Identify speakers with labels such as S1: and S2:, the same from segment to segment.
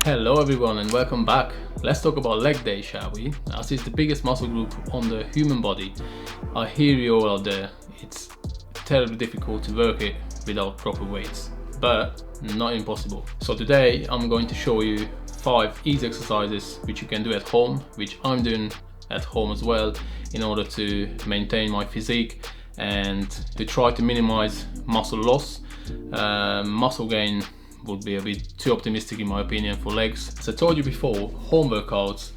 S1: Hello everyone and welcome back. Let's talk about leg day, shall we? As it's the biggest muscle group on the human body. I hear you all out there. It's terribly difficult to work it without proper weights, but not impossible. So today I'm going to show you 5 easy exercises which you can do at home, which I'm doing at home as well, in order to maintain my physique and to try to minimize muscle loss. Muscle gain would be a bit too optimistic in my opinion for legs. As I told you before, home workouts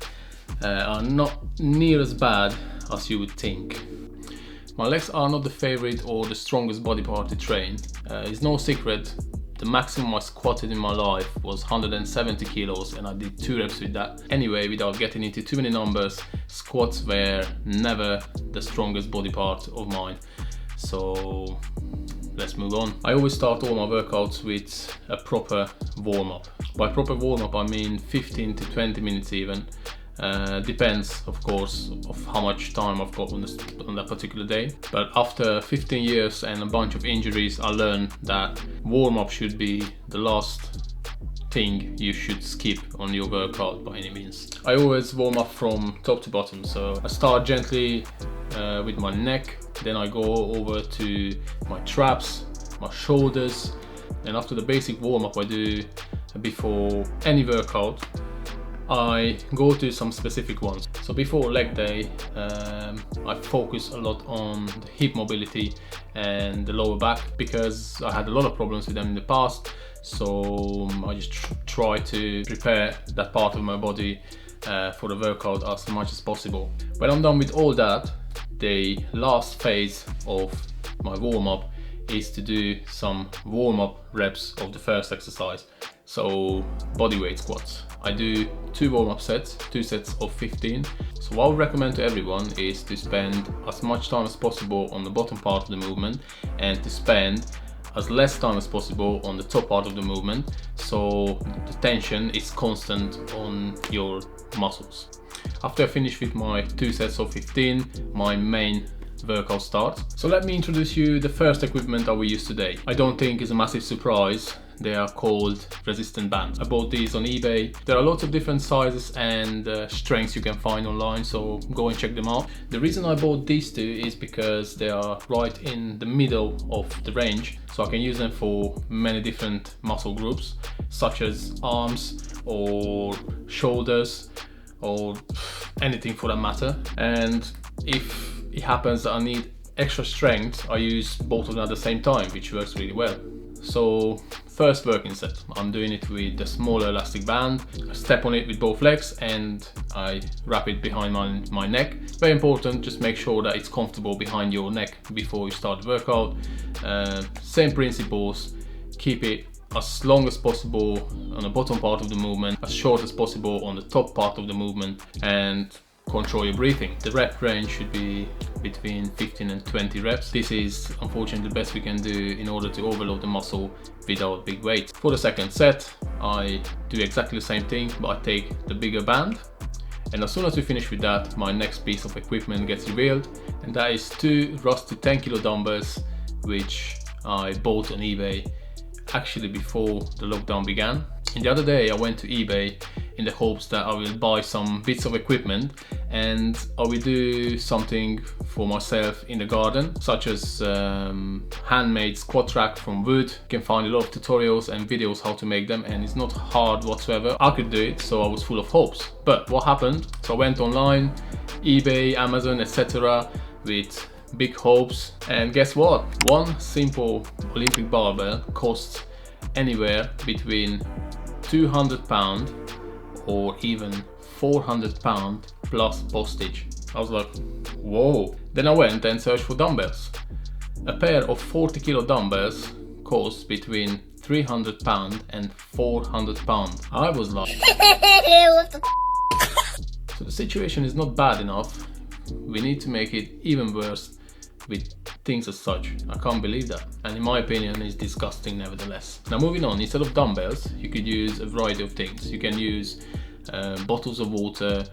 S1: are not near as bad as you would think. My legs are not the favorite or the strongest body part to train. It's no secret, the maximum I squatted in my life was 170 kilos and I did 2 reps with that. Anyway, without getting into too many numbers, squats were never the strongest body part of mine. So let's move on. I always start all my workouts with a proper warm-up. By proper warm-up I mean 15 to 20 minutes even. Depends of course of how much time I've got on that particular day. But after 15 years and a bunch of injuries, I learned that warm-up should be the last thing you should skip on your workout by any means. I always warm up from top to bottom, so I start gently with my neck, then I go over to my traps, my shoulders, and after the basic warm-up I do before any workout, I go to some specific ones. So before leg day, I focus a lot on the hip mobility and the lower back because I had a lot of problems with them in the past. So I just try to prepare that part of my body for the workout as much as possible. When I'm done with all that, the last phase of my warm-up is to do some warm-up reps of the first exercise. So bodyweight squats. I do 2 warm-up sets, 2 sets of 15. So what I would recommend to everyone is to spend as much time as possible on the bottom part of the movement and to spend as less time as possible on the top part of the movement, so the tension is constant on your muscles. After I finish with my 2 sets of 15, my main workout starts. So let me introduce you the first equipment that we use today. I don't think it's a massive surprise. They are called resistant bands. I bought these on eBay. There are lots of different sizes and strengths you can find online, so go and check them out. The reason I bought these 2 is because they are right in the middle of the range, so I can use them for many different muscle groups, such as arms or shoulders or anything for that matter. And if it happens that I need extra strength, I use both of them at the same time, which works really well. So first working set, I'm doing it with the smaller elastic band. I step on it with both legs and I wrap it behind my neck. Very important, just make sure that it's comfortable behind your neck before you start the workout. Same principles, keep it as long as possible on the bottom part of the movement, as short as possible on the top part of the movement, and control your breathing. The rep range should be between 15 and 20 reps. This is unfortunately the best we can do in order to overload the muscle without big weight. For the second set, I do exactly the same thing, but I take the bigger band. And as soon as we finish with that, my next piece of equipment gets revealed, and that is 2 rusty 10 kilo dumbbells, which I bought on eBay actually before the lockdown began. And the other day I went to eBay in the hopes that I will buy some bits of equipment and I will do something for myself in the garden, such as handmade squat rack from wood. You can find a lot of tutorials and videos how to make them, and it's not hard whatsoever. I could do it, so I was full of hopes. But what happened? So I went online, eBay, Amazon, etc. with big hopes, and guess what? One simple Olympic barbell costs anywhere between £200 or even £400 plus postage. I was like, whoa. Then I went and searched for dumbbells. A pair of 40 kilo dumbbells costs between £300 and £400. I was like, what the So the situation is not bad enough. We need to make it even worse with things as such. I can't believe that, and in my opinion it's disgusting nevertheless. Now moving on, instead of dumbbells you could use a variety of things. You can use bottles of water,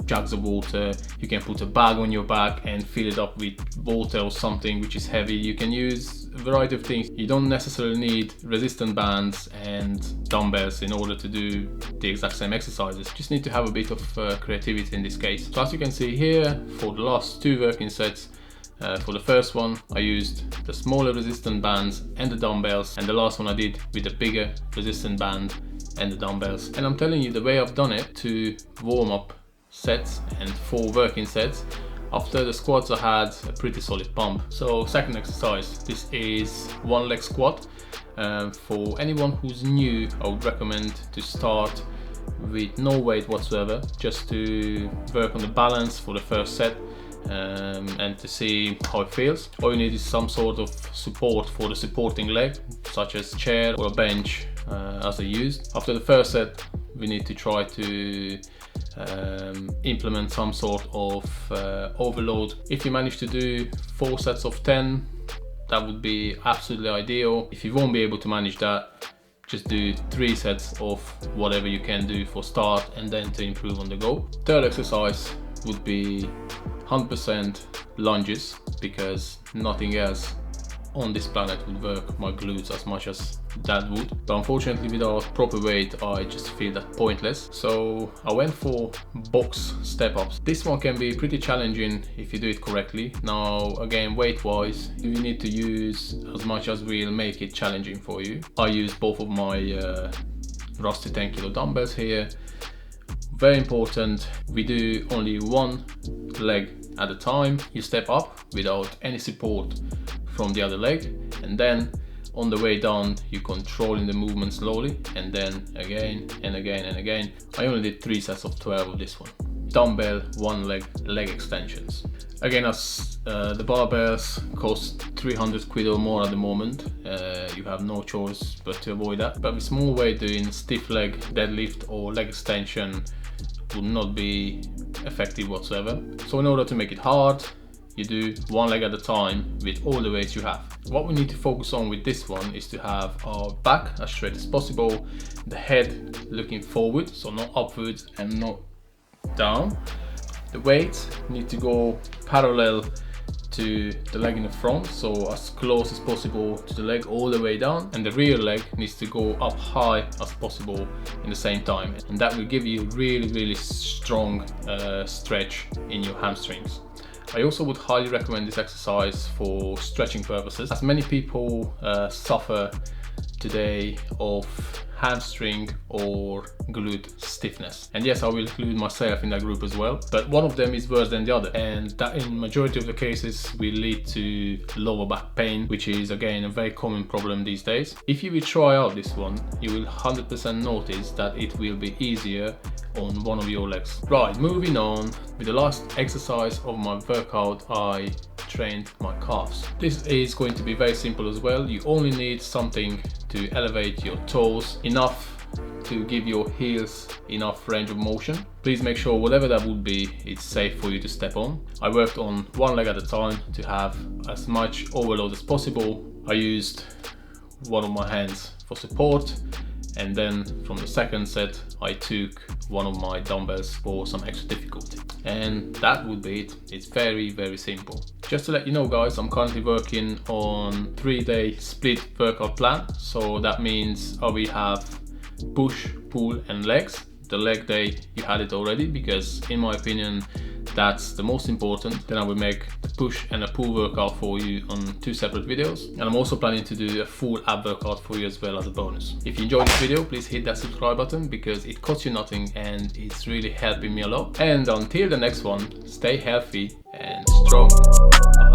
S1: jugs of water. You can put a bag on your back and fill it up with water or something which is heavy. You can use a variety of things. You don't necessarily need resistance bands and dumbbells in order to do the exact same exercises. You just need to have a bit of creativity in this case. So as you can see here, for the last 2 working sets, for the first one I used the smaller resistance bands and the dumbbells, and the last one I did with the bigger resistance band and the dumbbells. And I'm telling you, the way I've done it to warm up sets and 4 working sets, after the squats I had a pretty solid pump. So second exercise, this is 1 leg squat. For anyone who's new, I would recommend to start with no weight whatsoever, just to work on the balance for the first set. And to see how it feels. All you need is some sort of support for the supporting leg, such as chair or a bench, as I used. After the first set, we need to try to implement some sort of overload. If you manage to do 4 sets of 10, that would be absolutely ideal. If you won't be able to manage that, just do 3 sets of whatever you can do for start, and then to improve on the go. Third exercise would be 100% lunges, because nothing else on this planet would work my glutes as much as that would. But unfortunately, without proper weight, I just feel that pointless. So I went for box step-ups. This one can be pretty challenging if you do it correctly. Now again, weight-wise, you need to use as much as will make it challenging for you. I use both of my rusty 10 kilo dumbbells here. Very important, we do only 1 leg at a time. You step up without any support from the other leg, and then on the way down you controlling the movement slowly, and then again and again and again. I only did 3 sets of 12 of this one. Dumbbell 1 leg extensions. Again, as the barbells cost 300 quid or more at the moment, you have no choice but to avoid that. But with small weight, doing stiff leg deadlift or leg extension would not be effective whatsoever. So in order to make it hard, you do 1 leg at a time with all the weights you have. What we need to focus on with this one is to have our back as straight as possible, the head looking forward, so not upwards and not down. The weights need to go parallel to the leg in the front, so as close as possible to the leg all the way down, and the rear leg needs to go up high as possible in the same time, and that will give you really strong stretch in your hamstrings. I also would highly recommend this exercise for stretching purposes, as many people suffer today of hamstring or glute stiffness. And yes, I will include myself in that group as well, but one of them is worse than the other, and that in majority of the cases will lead to lower back pain, which is again a very common problem these days. If you will try out this one, you will 100% notice that it will be easier on one of your legs. Right, moving on, with the last exercise of my workout, I trained my calves. This is going to be very simple as well. You only need something to elevate your toes enough to give your heels enough range of motion. Please make sure whatever that would be, it's safe for you to step on. I worked on 1 leg at a time to have as much overload as possible. I used one of my hands for support, and then from the second set I took one of my dumbbells for some extra difficulty, and that would be it. It's very simple. Just to let you know guys, I'm currently working on 3-day split workout plan, so that means I will have push, pull and legs. The leg day, you had it already, because in my opinion that's the most important. Then I will make the push and a pull workout for you on 2 separate videos, and I'm also planning to do a full ab workout for you as well as a bonus. If you enjoyed this video, please hit that subscribe button, because it costs you nothing and it's really helping me a lot. And until the next one, stay healthy and strong. Bye.